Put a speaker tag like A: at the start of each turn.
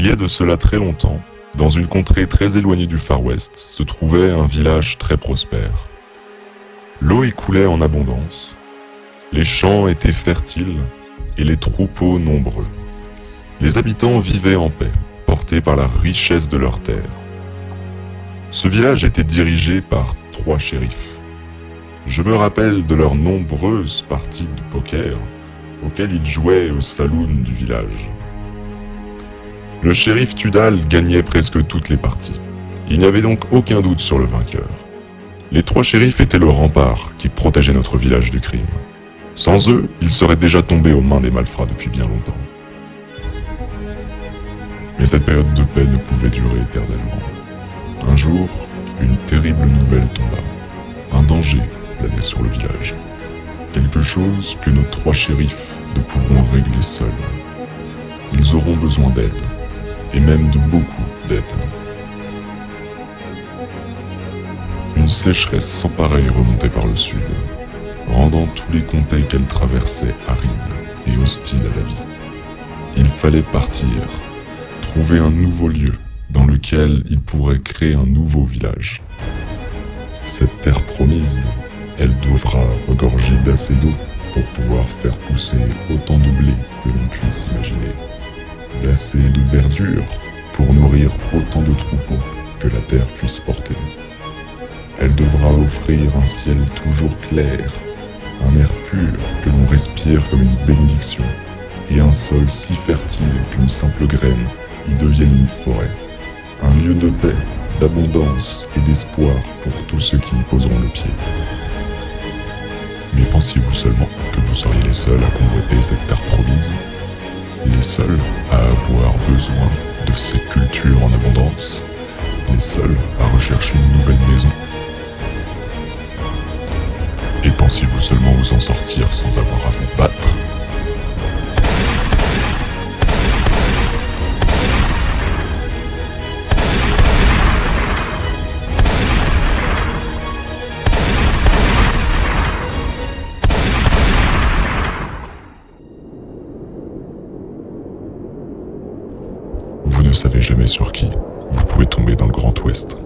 A: Il y a de cela très longtemps, dans une contrée très éloignée du Far West, se trouvait un village très prospère. L'eau y coulait en abondance, les champs étaient fertiles et les troupeaux nombreux. Les habitants vivaient en paix, portés par la richesse de leurs terres. Ce village était dirigé par 3 shérifs. Je me rappelle de leurs nombreuses parties de poker auxquelles ils jouaient au saloon du village. Le shérif Tudal gagnait presque toutes les parties. Il n'y avait donc aucun doute sur le vainqueur. Les 3 shérifs étaient le rempart qui protégeait notre village du crime. Sans eux, il serait déjà tombé aux mains des malfrats depuis bien longtemps. Mais cette période de paix ne pouvait durer éternellement. Un jour, une terrible nouvelle tomba. Un danger planait sur le village. Quelque chose que nos 3 shérifs ne pourront régler seuls. Ils auront besoin d'aide, et même de beaucoup d'aide. Une sécheresse sans pareille remontait par le sud, rendant tous les comtés qu'elle traversait arides et hostiles à la vie. Il fallait partir, trouver un nouveau lieu dans lequel il pourrait créer un nouveau village. Cette terre promise, elle devra regorger d'assez d'eau pour pouvoir faire pousser autant de blé que l'on puisse imaginer, d'assez de verdure pour nourrir autant de troupeaux que la terre puisse porter. Elle devra offrir un ciel toujours clair, un air pur que l'on respire comme une bénédiction, et un sol si fertile qu'une simple graine y devienne une forêt. Un lieu de paix, d'abondance et d'espoir pour tous ceux qui y poseront le pied. Mais pensiez-vous seulement que vous seriez les seuls à convoiter cette terre promise? Les seuls à avoir besoin de ces cultures en abondance? Les seuls à rechercher une nouvelle maison? Et pensiez-vous seulement vous en sortir sans avoir à vous battre? Vous ne savez jamais sur qui vous pouvez tomber dans le Grand Ouest.